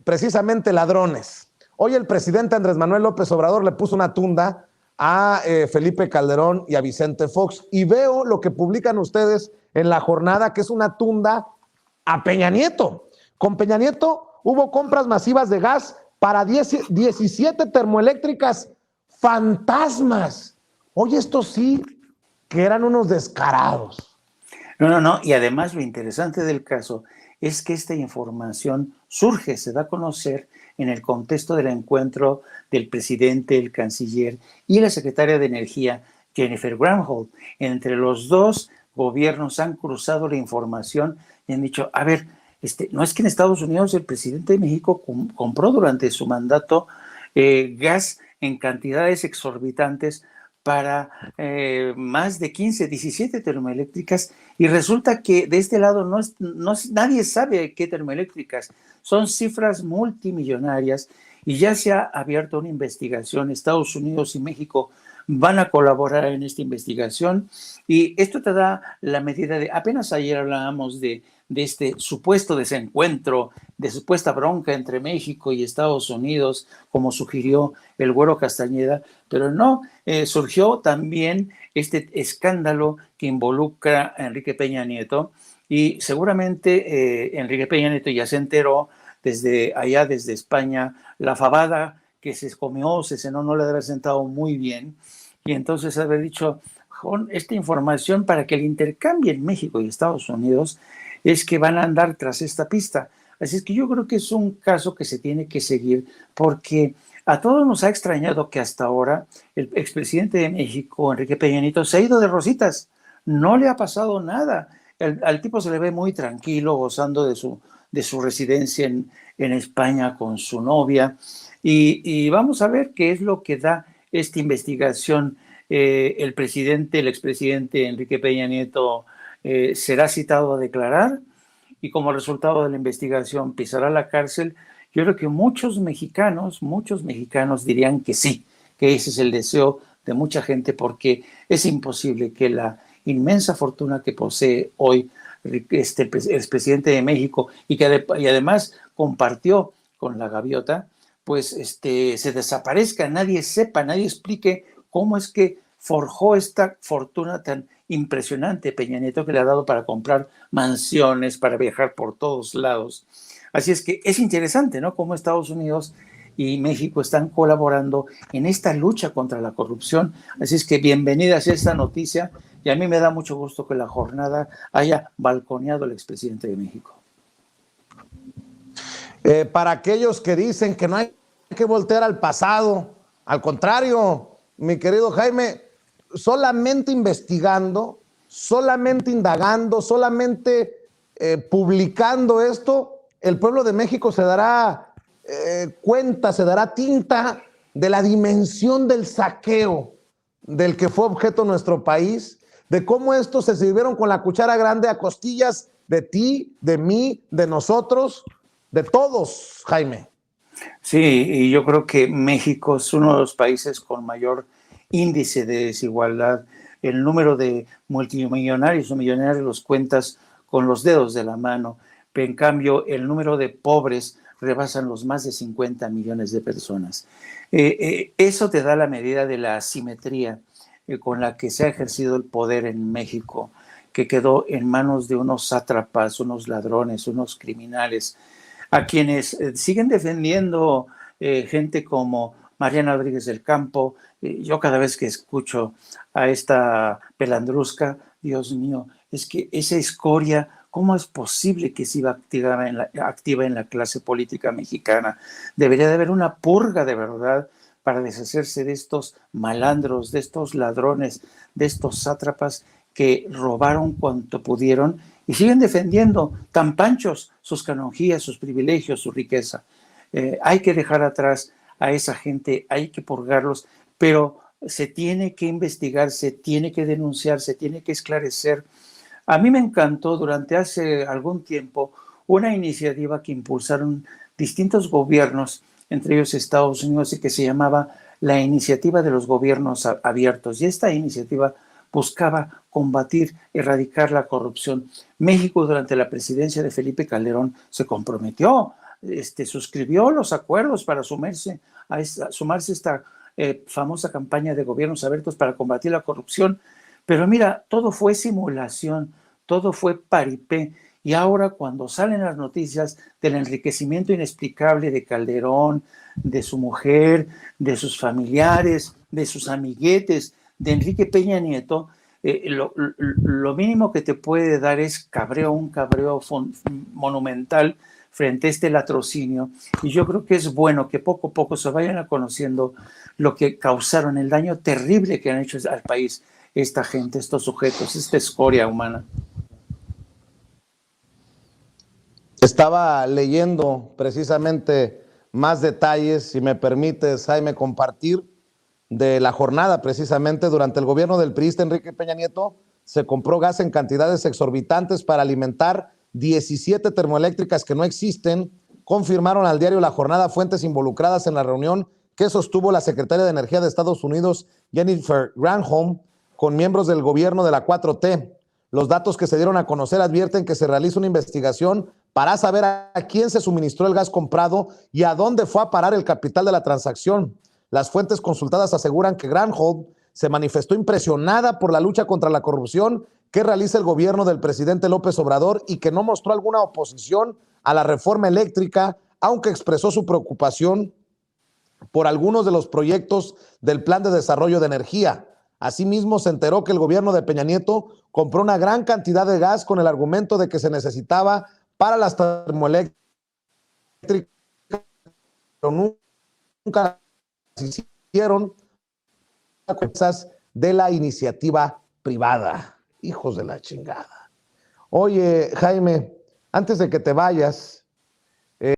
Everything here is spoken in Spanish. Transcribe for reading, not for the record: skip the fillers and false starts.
precisamente ladrones. Hoy el presidente Andrés Manuel López Obrador le puso una tunda a Felipe Calderón y a Vicente Fox. Y veo lo que publican ustedes en La Jornada, que es una tunda a Peña Nieto. Con Peña Nieto hubo compras masivas de gas para 17 termoeléctricas fantasmas. Oye, estos sí que eran unos descarados. No. Y además lo interesante del caso es que esta información surge, se da a conocer en el contexto del encuentro del presidente, el canciller y la secretaria de Energía, Jennifer Granholm. Entre los dos gobiernos han cruzado la información y han dicho, a ver, no es que en Estados Unidos el presidente de México compró durante su mandato gas en cantidades exorbitantes para más de 15, 17 termoeléctricas, y resulta que de este lado nadie sabe qué termoeléctricas. Son cifras multimillonarias y ya se ha abierto una investigación. Estados Unidos y México van a colaborar en esta investigación y esto te da la medida de, apenas ayer hablábamos de este supuesto desencuentro, de supuesta bronca entre México y Estados Unidos, como sugirió el Güero Castañeda, pero no, surgió también este escándalo que involucra a Enrique Peña Nieto y seguramente Enrique Peña Nieto ya se enteró desde allá, desde España, la fabada que se comió, se cenó, no le debe haber sentado muy bien, y entonces haber dicho, con esta información para que el intercambio en México y Estados Unidos es que van a andar tras esta pista. Así es que yo creo que es un caso que se tiene que seguir porque a todos nos ha extrañado que hasta ahora el expresidente de México, Enrique Peña Nieto, se ha ido de rositas. No le ha pasado nada. Al tipo se le ve muy tranquilo, gozando de su residencia en España con su novia. Y vamos a ver qué es lo que da esta investigación. El expresidente Enrique Peña Nieto será citado a declarar y como resultado de la investigación pisará la cárcel. Yo creo que muchos mexicanos dirían que sí, que ese es el deseo de mucha gente, porque es imposible que la inmensa fortuna que posee hoy el expresidente de México y además compartió con la gaviota, pues se desaparezca, nadie sepa, nadie explique cómo es que forjó esta fortuna tan impresionante Peña Nieto, que le ha dado para comprar mansiones, para viajar por todos lados. Así es que es interesante, ¿no? Cómo Estados Unidos y México están colaborando en esta lucha contra la corrupción. Así es que bienvenida sea esta noticia y a mí me da mucho gusto que La Jornada haya balconeado al expresidente de México. Para aquellos que dicen que no hay que voltear al pasado, al contrario, mi querido Jaime, solamente investigando, solamente indagando, solamente publicando esto, el pueblo de México se dará cuenta, se dará tinta de la dimensión del saqueo del que fue objeto nuestro país, de cómo estos se sirvieron con la cuchara grande a costillas de ti, de mí, de nosotros, de todos, Jaime. Sí, y yo creo que México es uno de los países con mayor índice de desigualdad. El número de multimillonarios o millonarios los cuentas con los dedos de la mano, pero en cambio el número de pobres rebasan los más de 50 millones de personas. Eso te da la medida de la asimetría con la que se ha ejercido el poder en México, que quedó en manos de unos sátrapas, unos ladrones, unos criminales, a quienes siguen defendiendo gente como Mariana Rodríguez del Campo. Yo cada vez que escucho a esta pelandrusca, Dios mío, es que esa escoria, ¿cómo es posible que siga activa en la clase política mexicana? Debería de haber una purga de verdad para deshacerse de estos malandros, de estos ladrones, de estos sátrapas que robaron cuanto pudieron y siguen defendiendo tan panchos sus canonjías, sus privilegios, su riqueza. Hay que dejar atrás a esa gente, hay que purgarlos, pero se tiene que investigar, se tiene que denunciar, se tiene que esclarecer. A mí me encantó durante hace algún tiempo una iniciativa que impulsaron distintos gobiernos, entre ellos Estados Unidos, y que se llamaba la Iniciativa de los Gobiernos Abiertos. Y esta iniciativa buscaba combatir, erradicar la corrupción. México, durante la presidencia de Felipe Calderón, se comprometió suscribió los acuerdos para sumarse a esta famosa campaña de gobiernos abiertos para combatir la corrupción. Pero mira, todo fue simulación, todo fue paripé. Y ahora cuando salen las noticias del enriquecimiento inexplicable de Calderón, de su mujer, de sus familiares, de sus amiguetes, de Enrique Peña Nieto, lo mínimo que te puede dar es cabreo, un cabreo monumental frente a este latrocinio. Y yo creo que es bueno que poco a poco se vayan conociendo lo que causaron, el daño terrible que han hecho al país esta gente, estos sujetos, esta escoria humana. Estaba leyendo precisamente más detalles, si me permites, Jaime, compartir de la jornada precisamente. Durante el gobierno del priista Enrique Peña Nieto se compró gas en cantidades exorbitantes para alimentar 17 termoeléctricas que no existen, confirmaron al diario La Jornada fuentes involucradas en la reunión que sostuvo la secretaria de Energía de Estados Unidos, Jennifer Granholm, con miembros del gobierno de la 4T. Los datos que se dieron a conocer advierten que se realiza una investigación para saber a quién se suministró el gas comprado y a dónde fue a parar el capital de la transacción. Las fuentes consultadas aseguran que Granholm se manifestó impresionada por la lucha contra la corrupción que realiza el gobierno del presidente López Obrador y que no mostró alguna oposición a la reforma eléctrica, aunque expresó su preocupación por algunos de los proyectos del Plan de Desarrollo de Energía. Asimismo, se enteró que el gobierno de Peña Nieto compró una gran cantidad de gas con el argumento de que se necesitaba para las termoeléctricas, pero nunca se hicieron cosas de la iniciativa privada. Hijos de la chingada. Oye, Jaime, antes de que te vayas,